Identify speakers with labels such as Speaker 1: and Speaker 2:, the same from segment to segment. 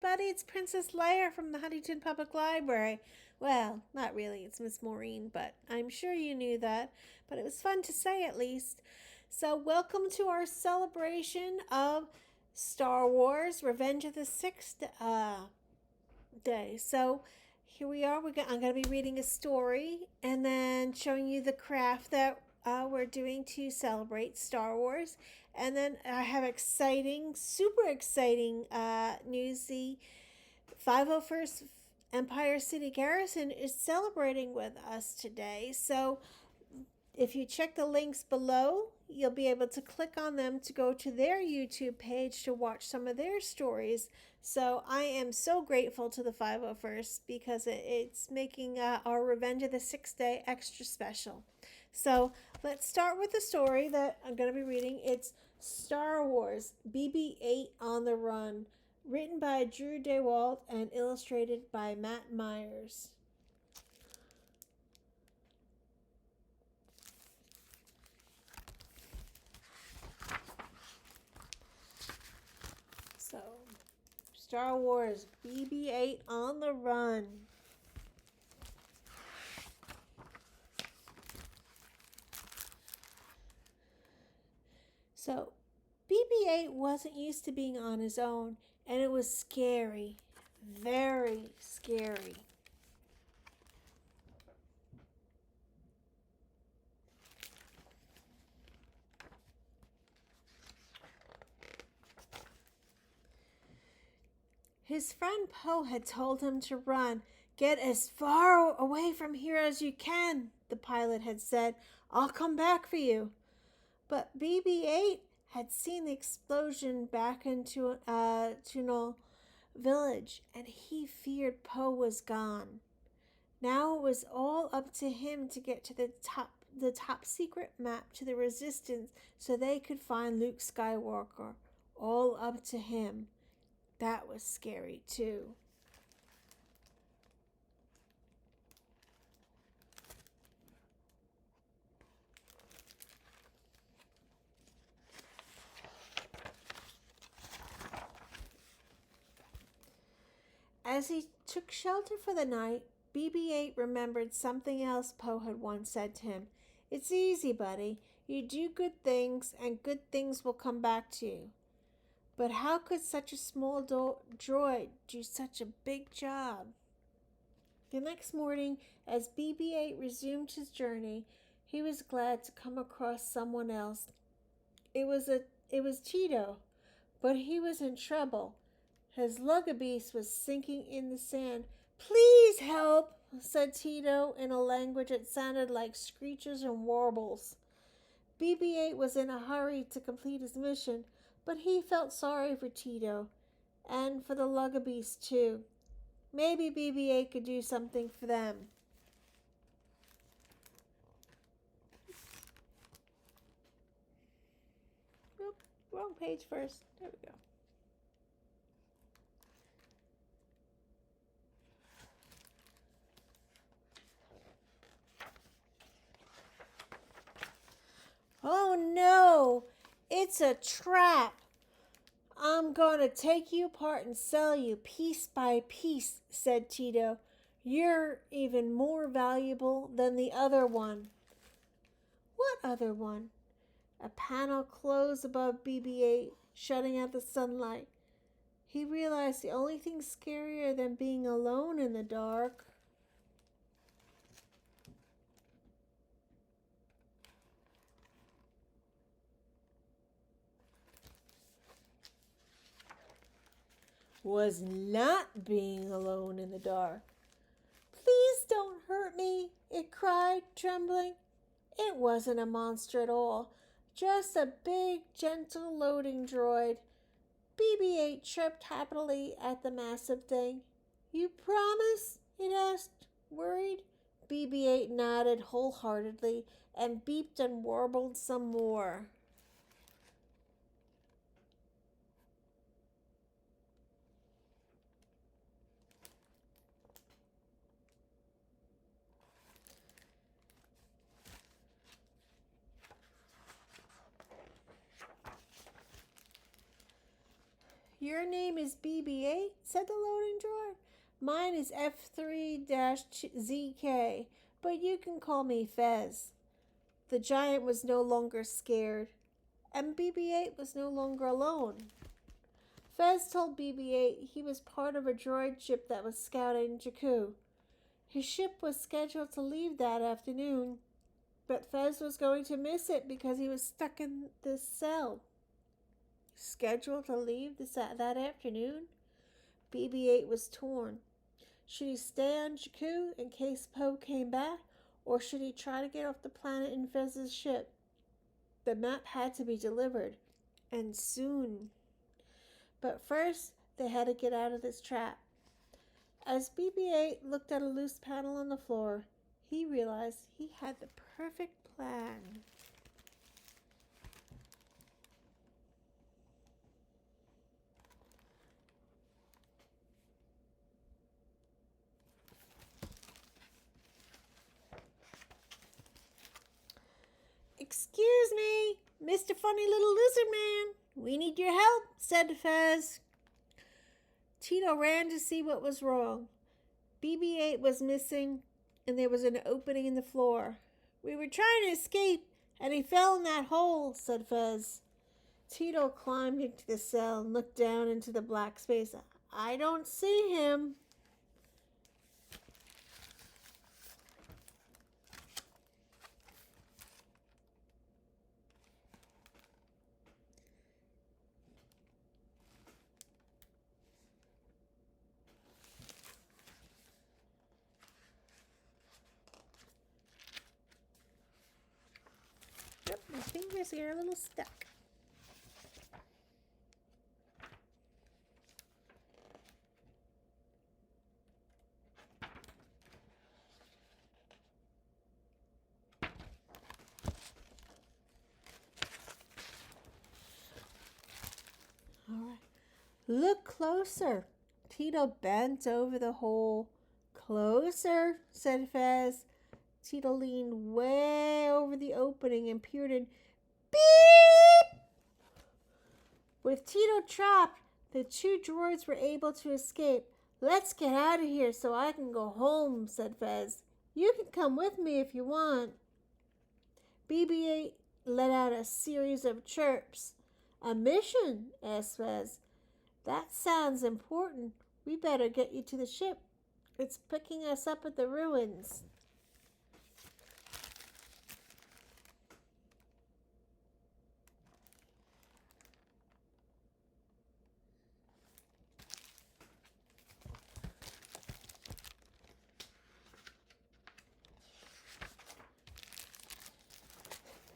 Speaker 1: everybody. It's Princess Leia from the Huntington Public Library. Well, not really. It's Miss Maureen, but I'm sure you knew that. But it was fun to say at least. So, welcome to our celebration of Star Wars Revenge of the Sixth day. So, here we are. I'm going to be reading a story and then showing you the craft that we're doing to celebrate Star Wars. And then I have super exciting news. The 501st Empire City Garrison is celebrating with us today. So if you check the links below, you'll be able to click on them to go to their YouTube page to watch some of their stories. So I am so grateful to the 501st because it's making our Revenge of the Sixth Day extra special. So let's start with the story that I'm going to be reading. It's Star Wars BB-8 on the Run, written by Drew DeWalt and illustrated by Matt Myers. So, Star Wars BB-8 on the Run. So, BB-8 wasn't used to being on his own, and it was scary. Very scary. His friend Poe had told him to run. "Get as far away from here as you can," the pilot had said. "I'll come back for you." But BB-8 had seen the explosion back into Tunal village, and he feared Poe was gone. Now it was all up to him to get to the top secret map to the Resistance so they could find Luke Skywalker. All up to him. That was scary too. As he took shelter for the night, BB-8 remembered something else Poe had once said to him. "It's easy, buddy. You do good things, and good things will come back to you." But how could such a small droid do such a big job? The next morning, as BB-8 resumed his journey, he was glad to come across someone else. It was Tito, but he was in trouble. His lugabeese was sinking in the sand. "Please help," said Tito in a language that sounded like screeches and warbles. BB-8 was in a hurry to complete his mission, but he felt sorry for Tito and for the lugabeese too. Maybe BB-8 could do something for them. Nope, wrong page first. There we go. "Oh no, it's a trap. I'm going to take you apart and sell you piece by piece," said Tito. "You're even more valuable than the other one." "What other one?" A panel closed above BB-8, shutting out the sunlight. He realized the only thing scarier than being alone in the dark was not being alone in the dark. "Please don't hurt me," it cried, trembling. It wasn't a monster at all, just a big, gentle loading droid. BB-8 chirped happily at the massive thing. "You promise?" it asked, worried. BB-8 nodded wholeheartedly and beeped and warbled some more. Your name is BB-8, said the loading droid. Mine is F3-ZK, but you can call me Fez. The giant was no longer scared, and BB-8 was no longer alone. Fez told BB-8 he was part of a droid ship that was scouting Jakku. His ship was scheduled to leave that afternoon, but Fez was going to miss it because he was stuck in this cell. Scheduled to leave that afternoon? BB-8 was torn. Should he stay on Jakku in case Poe came back, or should he try to get off the planet in Fez's ship? The map had to be delivered, and soon. But first, they had to get out of this trap. As BB-8 looked at a loose panel on the floor, he realized he had the perfect plan. Excuse me, Mr. Funny Little Lizard Man. We need your help, said Fez. Tito ran to see what was wrong. BB-8 was missing, and there was an opening in the floor. We were trying to escape, and he fell in that hole, said Fez. Tito climbed into the cell and looked down into the black space. I don't see him. Yep, my fingers are a little stuck. All right. Look closer. Tito bent over the hole. Closer, said Fez. Tito leaned way over the opening and peered in. Beep! With Tito trapped, the two droids were able to escape. Let's get out of here so I can go home, said Fez. You can come with me if you want. BB-8 let out a series of chirps. A mission? Asked Fez. That sounds important. We better get you to the ship. It's picking us up at the ruins.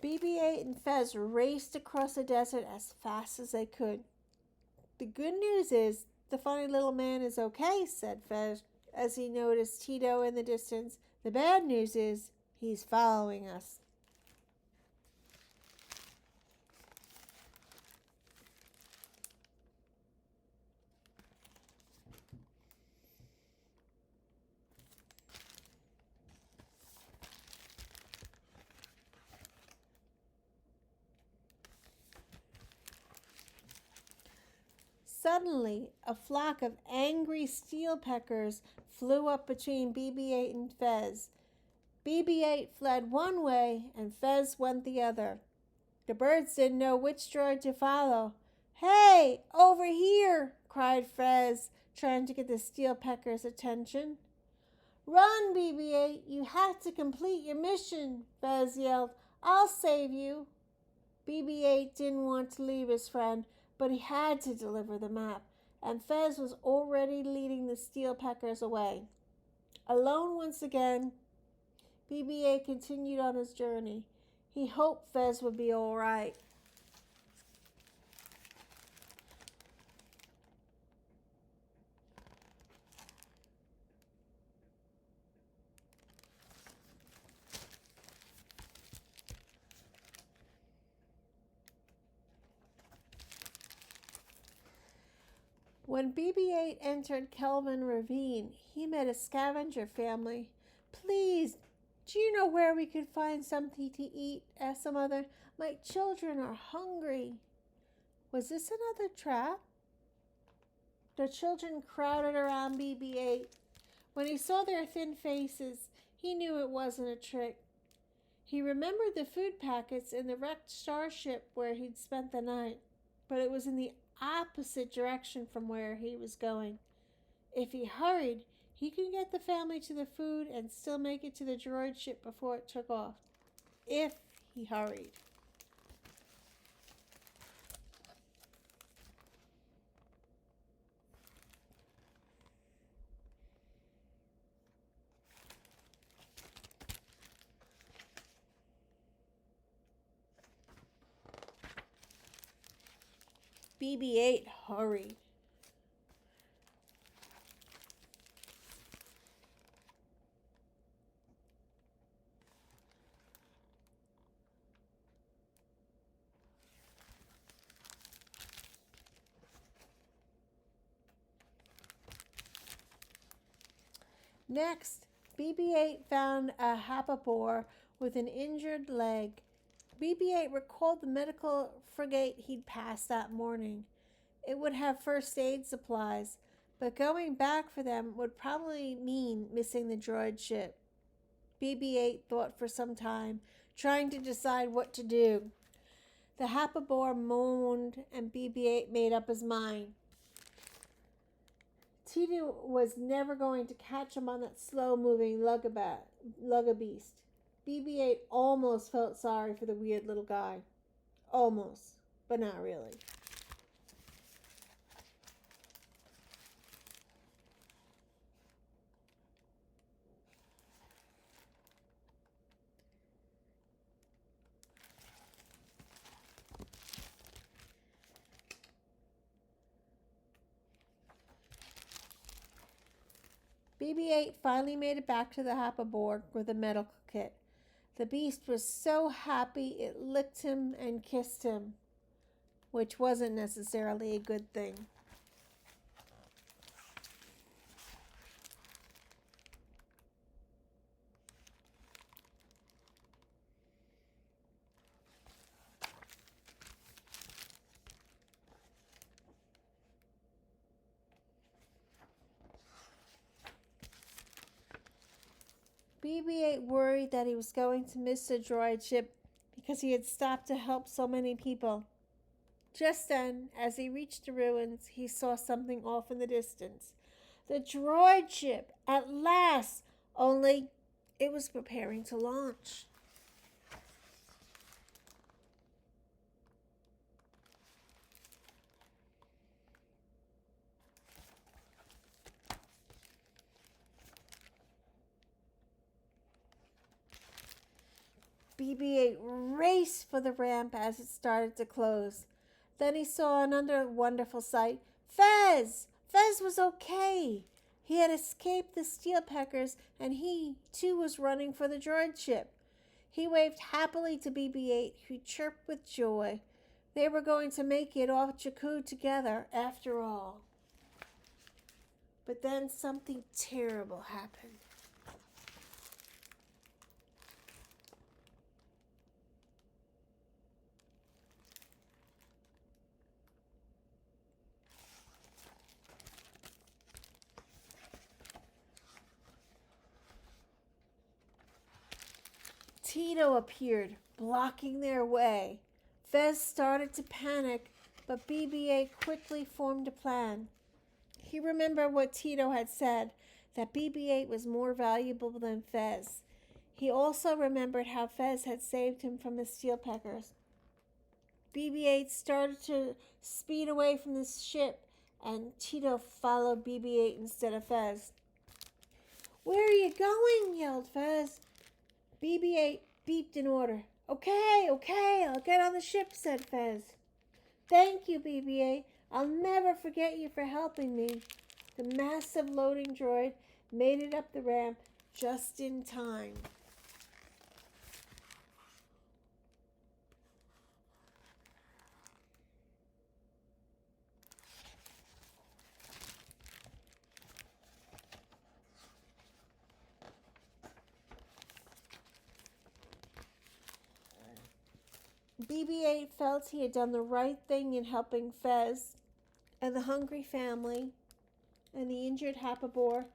Speaker 1: BB-8 and Fez raced across the desert as fast as they could. The good news is the funny little man is okay, said Fez as he noticed Tito in the distance. The bad news is he's following us. Suddenly, a flock of angry steelpeckers flew up between BB-8 and Fez. BB-8 fled one way and Fez went the other. The birds didn't know which droid to follow. Hey, over here, cried Fez, trying to get the steelpeckers' attention. Run, BB-8, you have to complete your mission, Fez yelled. I'll save you. BB-8 didn't want to leave his friend, but he had to deliver the map, and Fez was already leading the steelpeckers away. Alone once again, BB-8 continued on his journey. He hoped Fez would be all right. When BB-8 entered Kelvin Ravine, he met a scavenger family. Please, do you know where we could find something to eat? Asked the mother. My children are hungry. Was this another trap? The children crowded around BB-8. When he saw their thin faces, he knew it wasn't a trick. He remembered the food packets in the wrecked starship where he'd spent the night, but it was in the opposite direction from where he was going. If he hurried, he could get the family to the food and still make it to the droid ship before it took off. If he hurried. BB-8 hurried. Next, BB-8 found a Hapabor with an injured leg. BB-8 recalled the medical frigate he'd passed that morning. It would have first aid supplies, but going back for them would probably mean missing the droid ship. BB-8 thought for some time, trying to decide what to do. The Hapabor moaned, and BB-8 made up his mind. Tito was never going to catch him on that slow-moving lugabeast. BB-8 almost felt sorry for the weird little guy. Almost, but not really. BB-8 finally made it back to the Hapabor with a medical kit. The beast was so happy it licked him and kissed him, which wasn't necessarily a good thing. BB-8 worried that he was going to miss the droid ship because he had stopped to help so many people. Just then, as he reached the ruins, he saw something off in the distance. The droid ship, at last, only it was preparing to launch. BB-8 raced for the ramp as it started to close. Then he saw another wonderful sight. Fez! Fez was okay. He had escaped the steel peckers, and he, too, was running for the droid ship. He waved happily to BB-8, who chirped with joy. They were going to make it off Jakku together, after all. But then something terrible happened. Tito appeared, blocking their way. Fez started to panic, but BB-8 quickly formed a plan. He remembered what Tito had said, that BB-8 was more valuable than Fez. He also remembered how Fez had saved him from the steel peckers. BB-8 started to speed away from the ship, and Tito followed BB-8 instead of Fez. "Where are you going?" yelled Fez. BB-8 beeped an order. Okay, I'll get on the ship," said Fez. "Thank you, BB-8. I'll never forget you for helping me." The massive loading droid made it up the ramp just in time. BB-8 felt he had done the right thing in helping Fez and the hungry family and the injured Happabore.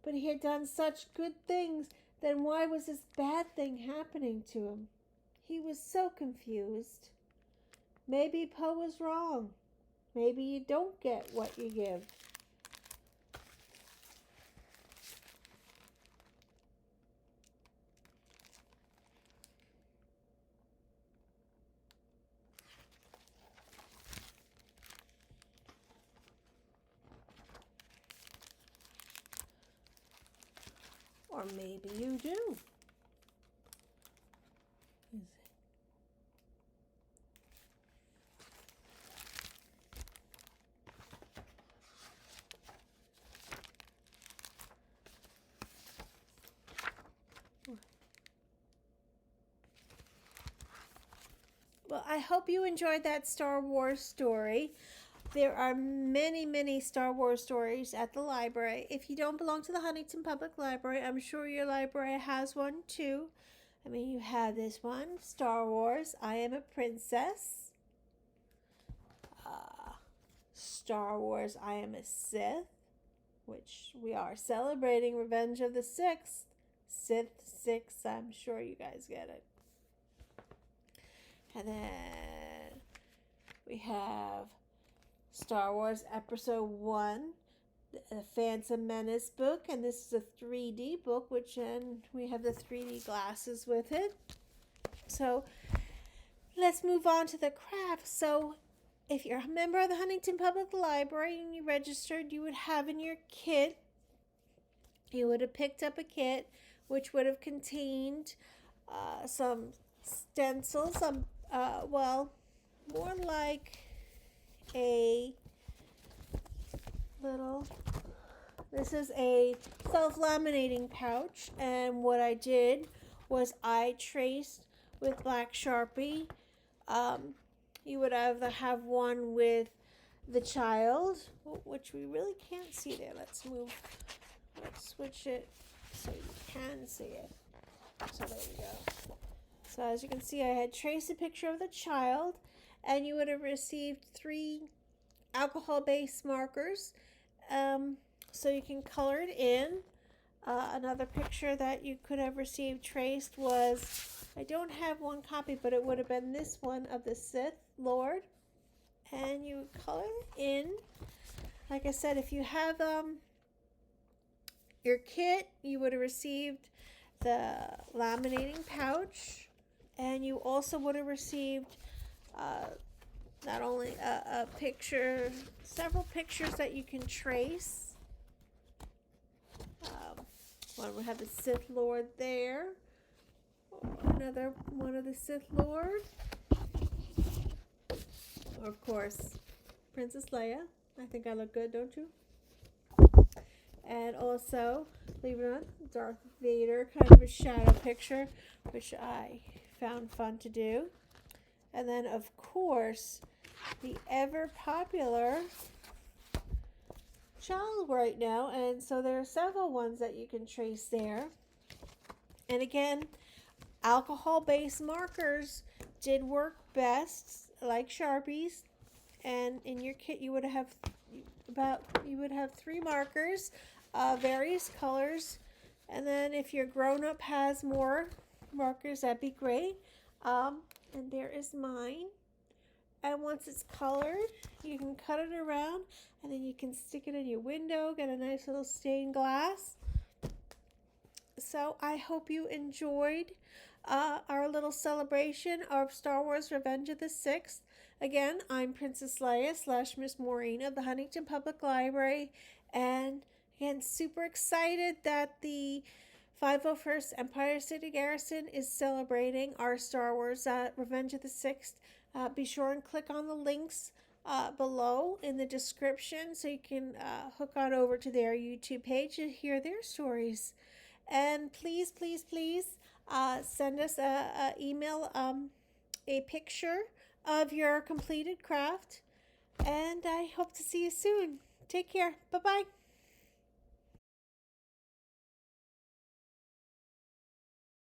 Speaker 1: But he had done such good things, then why was this bad thing happening to him? He was so confused. Maybe Poe was wrong. Maybe you don't get what you give. Or maybe you do. Well, I hope you enjoyed that Star Wars story. There are many, many Star Wars stories at the library. If you don't belong to the Huntington Public Library, I'm sure your library has one too. I mean, you have this one, Star Wars, I Am a Princess. Star Wars, I Am a Sith, which we are celebrating Revenge of the Sith. Sith 6, I'm sure you guys get it. And then we have Star Wars Episode 1, the Phantom Menace book, and this is a 3D book, and we have the 3D glasses with it. So let's move on to the craft. So if you're a member of the Huntington Public Library and you registered, you would have in your kit, you would have picked up a kit which would have contained some stencils, more like a little, this is a self-laminating pouch, and what I did was I traced with black Sharpie. You would either have one with the child, which we really can't see there. Let's switch it so you can see it. So there we go. So as you can see, I had traced a picture of the child, and you would have received 3 alcohol-based markers, so you can color it in. Another picture that you could have received traced was, I don't have one copy, but it would have been this one of the Sith Lord, and you would color it in. Like I said, if you have your kit, you would have received the laminating pouch, and you also would have received not only a picture, several pictures that you can trace. One would have the Sith Lord there, another one of the Sith Lord, or of course Princess Leia. I think I look good, don't you? And also, believe it or not, Darth Vader, kind of a shadow picture, which I found fun to do. And then, of course, the ever popular child right now. And so there are several ones that you can trace there. And again, alcohol-based markers did work best, like Sharpies. And in your kit, you would have 3 markers, various colors. And then if your grown-up has more markers, that'd be great. And there is mine. And once it's colored, you can cut it around, and then you can stick it in your window, get a nice little stained glass. So I hope you enjoyed our little celebration of Star Wars Revenge of the Sith. Again, I'm Princess Leia / Miss Maureen of the Huntington Public Library, and again, super excited that the 501st Empire City Garrison is celebrating our Star Wars Revenge of the Sith. Be sure and click on the links below in the description so you can hook on over to their YouTube page and hear their stories. And please, please, please send us a email, a picture of your completed craft. And I hope to see you soon. Take care. Bye-bye.